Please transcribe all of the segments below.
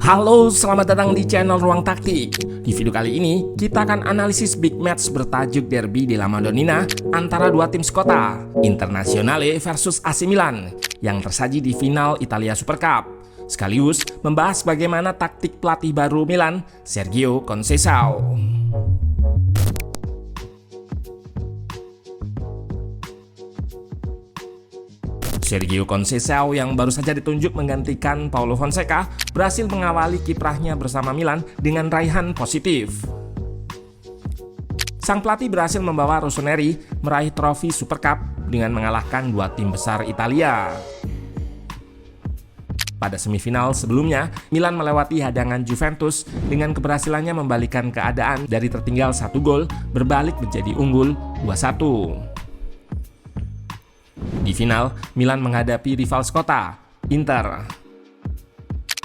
Halo, selamat datang di channel Ruang Taktik. Di video kali ini, kita akan analisis big match bertajuk Derby della Madonnina antara dua tim sekota, Internazionale versus AC Milan, yang tersaji di final Italia Super Cup. Sekaligus membahas bagaimana taktik pelatih baru Milan, Sergio Conceição. Sergio Conceição yang baru saja ditunjuk menggantikan Paulo Fonseca berhasil mengawali kiprahnya bersama Milan dengan raihan positif. Sang pelatih berhasil membawa Rossoneri meraih trofi Super Cup dengan mengalahkan dua tim besar Italia. Pada semifinal sebelumnya, Milan melewati hadangan Juventus dengan keberhasilannya membalikan keadaan dari tertinggal 1 gol berbalik menjadi unggul 2-1. Di final, Milan menghadapi rival sekota, Inter.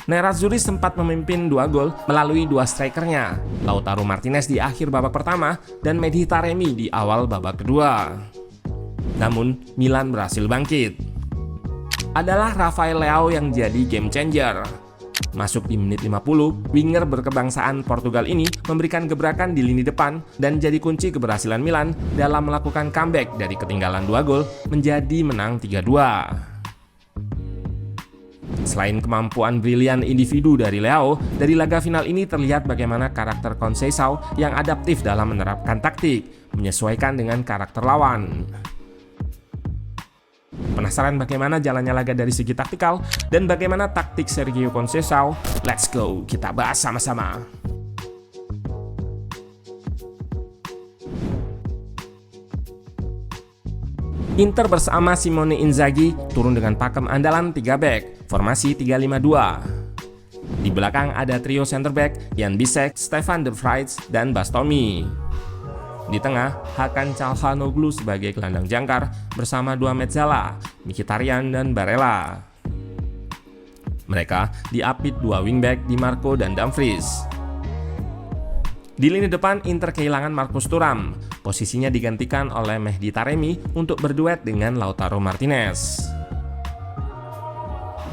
Nerazzurri sempat memimpin 2 gol melalui dua strikernya, Lautaro Martinez di akhir babak pertama dan Mehdi Taremi di awal babak kedua. Namun, Milan berhasil bangkit. Adalah Rafael Leao yang jadi game changer. Masuk di menit 50, winger berkebangsaan Portugal ini memberikan gebrakan di lini depan dan jadi kunci keberhasilan Milan dalam melakukan comeback dari ketinggalan 2 gol menjadi menang 3-2. Selain kemampuan brilian individu dari Leao, dari laga final ini terlihat bagaimana karakter Conceição yang adaptif dalam menerapkan taktik, menyesuaikan dengan karakter lawan. Penasaran bagaimana jalannya laga dari segi taktikal dan bagaimana taktik Sergio Conceição? Let's go, kita bahas sama-sama. Inter bersama Simone Inzaghi turun dengan pakem andalan 3 back, formasi 3-5-2. Di belakang ada trio center back Jan Bisek, Stefan de Vrij, dan Bastoni. Di tengah, Hakan Çalhanoğlu sebagai gelandang jangkar bersama dua Mezzala, Mkhitaryan dan Barella. Mereka diapit dua wingback Di Marco dan Dumfries. Di lini depan, Inter kehilangan Marcus Thuram. Posisinya digantikan oleh Mehdi Taremi untuk berduet dengan Lautaro Martinez.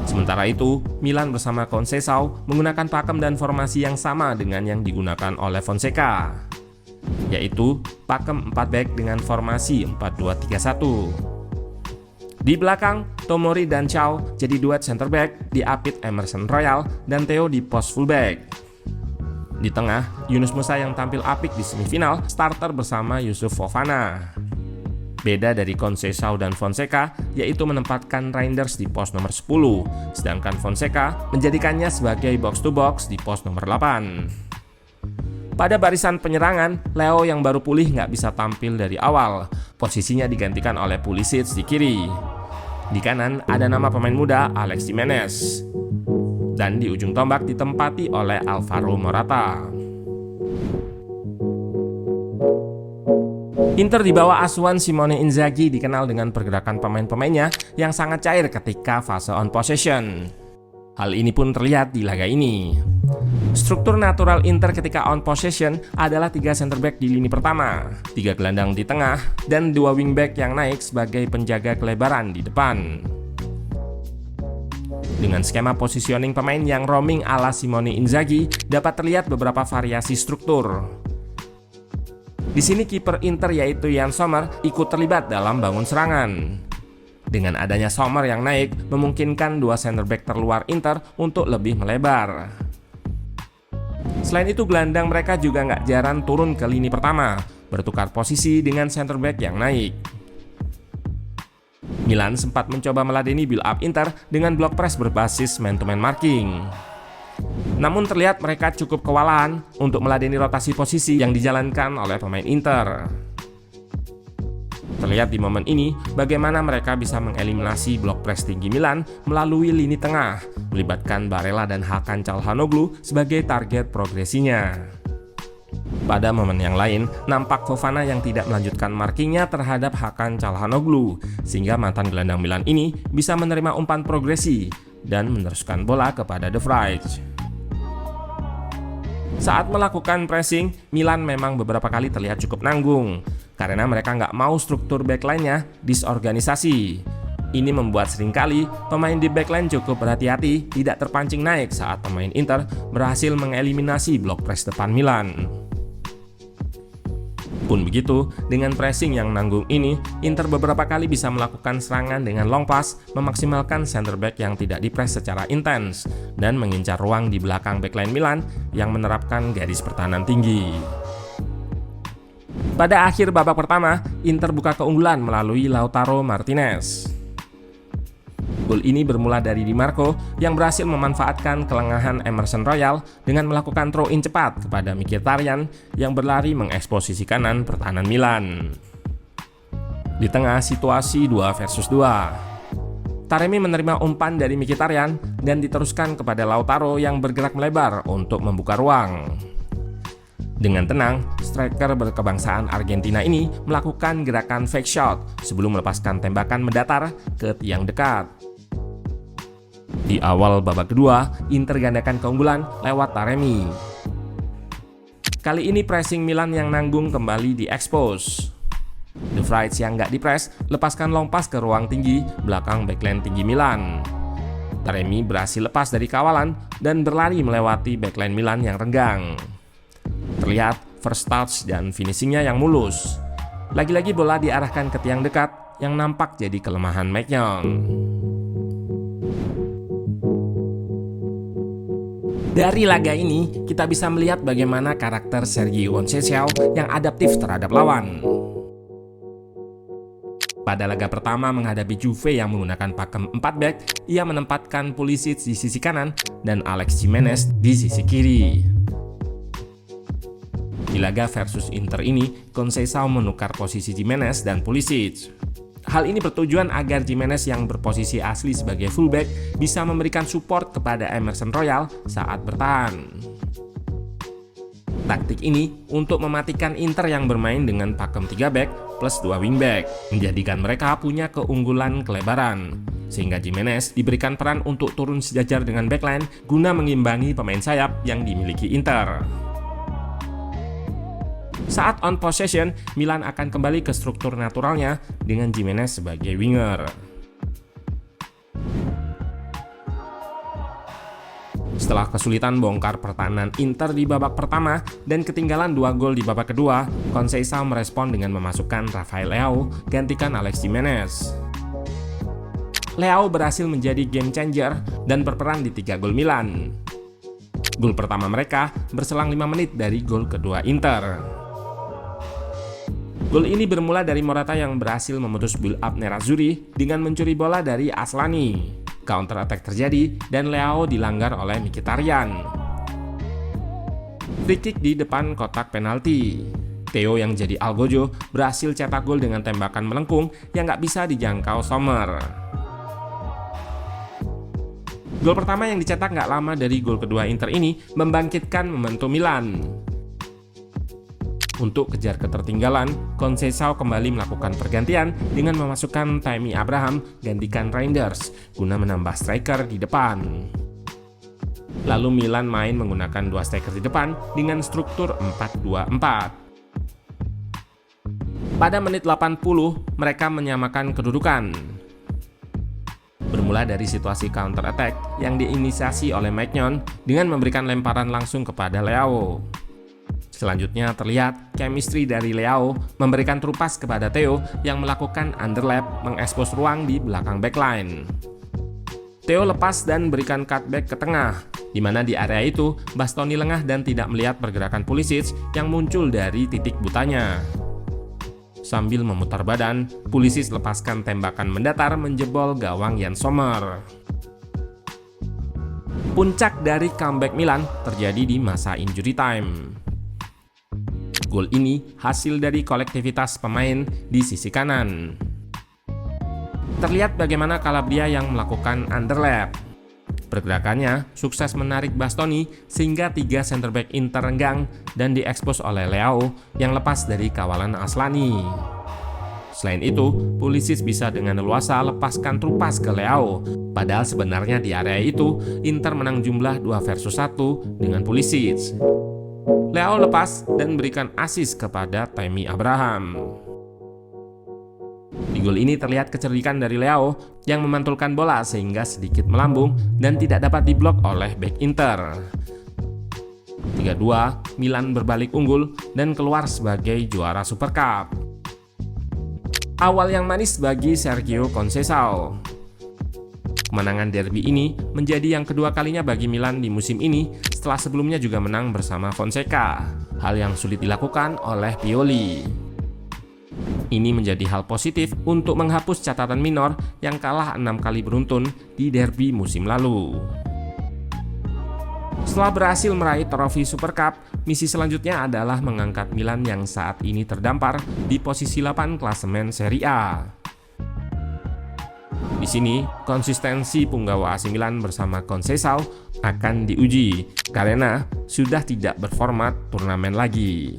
Sementara itu, Milan bersama Conceição menggunakan pakem dan formasi yang sama dengan yang digunakan oleh Fonseca, yaitu pakem 4 back dengan formasi 4-2-3-1. Di belakang, Tomori dan Thiaw jadi duet center back, diapit Emerson Royal dan Theo di pos fullback. Di tengah, Yunus Musa yang tampil apik di semifinal starter bersama Youssouf Fofana. Beda dari Conceição dan Fonseca, yaitu menempatkan Reinders di pos nomor 10, sedangkan Fonseca menjadikannya sebagai box-to-box di pos nomor 8. Pada barisan penyerangan, Leo yang baru pulih nggak bisa tampil dari awal. Posisinya digantikan oleh Pulisic di kiri. Di kanan ada nama pemain muda Alex Jimenez. Dan di ujung tombak ditempati oleh Alvaro Morata. Inter di bawah asuhan Simone Inzaghi dikenal dengan pergerakan pemain-pemainnya yang sangat cair ketika fase on possession. Hal ini pun terlihat di laga ini. Struktur natural Inter ketika on possession adalah 3 center back di lini pertama, 3 gelandang di tengah, dan 2 wingback yang naik sebagai penjaga kelebaran di depan. Dengan skema positioning pemain yang roaming ala Simone Inzaghi, dapat terlihat beberapa variasi struktur. Di sini kiper Inter yaitu Yann Sommer ikut terlibat dalam bangun serangan. Dengan adanya Sommer yang naik, memungkinkan 2 center back terluar Inter untuk lebih melebar. Selain itu, gelandang mereka juga nggak jarang turun ke lini pertama, bertukar posisi dengan center back yang naik. Milan sempat mencoba meladeni build up Inter dengan block press berbasis man-to-man marking. Namun terlihat mereka cukup kewalahan untuk meladeni rotasi posisi yang dijalankan oleh pemain Inter. Terlihat di momen ini bagaimana mereka bisa mengeliminasi blok press tinggi Milan melalui lini tengah, melibatkan Barella dan Hakan Çalhanoğlu sebagai target progresinya. Pada momen yang lain, nampak Fofana yang tidak melanjutkan markingnya terhadap Hakan Çalhanoğlu, sehingga mantan gelandang Milan ini bisa menerima umpan progresi dan meneruskan bola kepada De Vrij. Saat melakukan pressing, Milan memang beberapa kali terlihat cukup nanggung, karena mereka nggak mau struktur backline-nya disorganisasi. Ini membuat seringkali pemain di backline cukup berhati-hati tidak terpancing naik saat pemain Inter berhasil mengeliminasi blok press depan Milan. Pun begitu, dengan pressing yang nanggung ini, Inter beberapa kali bisa melakukan serangan dengan long pass, memaksimalkan center back yang tidak dipres secara intens, dan mengincar ruang di belakang backline Milan yang menerapkan garis pertahanan tinggi. Pada akhir babak pertama, Inter buka keunggulan melalui Lautaro Martinez. Gol ini bermula dari Di Marco yang berhasil memanfaatkan kelengahan Emerson Royal dengan melakukan throw-in cepat kepada Mkhitaryan yang berlari mengekspos sisi kanan pertahanan Milan. Di tengah situasi 2 versus 2, Taremi menerima umpan dari Mkhitaryan dan diteruskan kepada Lautaro yang bergerak melebar untuk membuka ruang. Dengan tenang, striker berkebangsaan Argentina ini melakukan gerakan fake shot sebelum melepaskan tembakan mendatar ke tiang dekat. Di awal babak kedua, Inter gandakan keunggulan lewat Taremi. Kali ini pressing Milan yang nanggung kembali diekspos. The Frieds yang nggak dipres lepaskan long pass ke ruang tinggi belakang backline tinggi Milan. Taremi berhasil lepas dari kawalan dan berlari melewati backline Milan yang renggang. Terlihat first touch dan finishingnya yang mulus. Lagi-lagi bola diarahkan ke tiang dekat yang nampak jadi kelemahan Maignan. Dari laga ini, kita bisa melihat bagaimana karakter Sergio Conceição yang adaptif terhadap lawan. Pada laga pertama menghadapi Juve yang menggunakan pakem 4 back, ia menempatkan Pulisic di sisi kanan dan Alex Jimenez di sisi kiri. Di laga versus Inter ini, Conceição menukar posisi Jimenez dan Pulisic. Hal ini bertujuan agar Jimenez yang berposisi asli sebagai fullback bisa memberikan support kepada Emerson Royal saat bertahan. Taktik ini untuk mematikan Inter yang bermain dengan pakem 3 back plus 2 wingback, menjadikan mereka punya keunggulan kelebaran, sehingga Jimenez diberikan peran untuk turun sejajar dengan backline guna mengimbangi pemain sayap yang dimiliki Inter. Saat on possession, Milan akan kembali ke struktur naturalnya dengan Jimenez sebagai winger. Setelah kesulitan bongkar pertahanan Inter di babak pertama dan ketinggalan 2 gol di babak kedua, Conceição merespon dengan memasukkan Rafael Leao gantikan Alex Jimenez. Leao berhasil menjadi game changer dan berperan di 3 gol Milan. Gol pertama mereka berselang 5 menit dari gol kedua Inter. Gol ini bermula dari Morata yang berhasil memutus build up Nerazzurri dengan mencuri bola dari Aslani. Counter attack terjadi dan Leao dilanggar oleh Mkhitaryan. Free kick di depan kotak penalti. Theo yang jadi algojo berhasil cetak gol dengan tembakan melengkung yang nggak bisa dijangkau Sommer. Gol pertama yang dicetak nggak lama dari gol kedua Inter ini membangkitkan momentum Milan. Untuk kejar ketertinggalan, Conceição kembali melakukan pergantian dengan memasukkan Tammy Abraham gantikan Reinders guna menambah striker di depan. Lalu Milan main menggunakan 2 striker di depan dengan struktur 4-2-4. Pada menit 80, mereka menyamakan kedudukan. Bermula dari situasi counter attack yang diinisiasi oleh Maignan dengan memberikan lemparan langsung kepada Leao. Selanjutnya terlihat chemistry dari Leao memberikan trupas kepada Theo yang melakukan underlap mengekspos ruang di belakang backline. Theo lepas dan berikan cutback ke tengah, di mana di area itu Bastoni lengah dan tidak melihat pergerakan Pulisic yang muncul dari titik butanya. Sambil memutar badan, Pulisic lepaskan tembakan mendatar menjebol gawang Yann Sommer. Puncak dari comeback Milan terjadi di masa injury time. Gol ini hasil dari kolektivitas pemain di sisi kanan. Terlihat bagaimana Calabria yang melakukan underlap. Pergerakannya sukses menarik Bastoni sehingga 3 center back Inter renggang dan diekspos oleh Leao yang lepas dari kawalan Aslani. Selain itu, Pulisic bisa dengan leluasa lepaskan trupas ke Leao. Padahal sebenarnya di area itu Inter menang jumlah 2 versus 1 dengan Pulisic. Leao lepas dan berikan assist kepada Tammy Abraham. Di gol ini terlihat kecerdikan dari Leao yang memantulkan bola sehingga sedikit melambung dan tidak dapat diblok oleh bek Inter. 3-2, Milan berbalik unggul dan keluar sebagai juara Super Cup. Awal yang manis bagi Sergio Conceição. Kemenangan derby ini menjadi yang kedua kalinya bagi Milan di musim ini setelah sebelumnya juga menang bersama Fonseca, hal yang sulit dilakukan oleh Pioli. Ini menjadi hal positif untuk menghapus catatan minor yang kalah 6 kali beruntun di derby musim lalu. Setelah berhasil meraih trofi Super Cup, misi selanjutnya adalah mengangkat Milan yang saat ini terdampar di posisi 8 klasemen Serie A. Di sini, konsistensi punggawa AC Milan bersama Conceição akan diuji karena sudah tidak berformat turnamen lagi.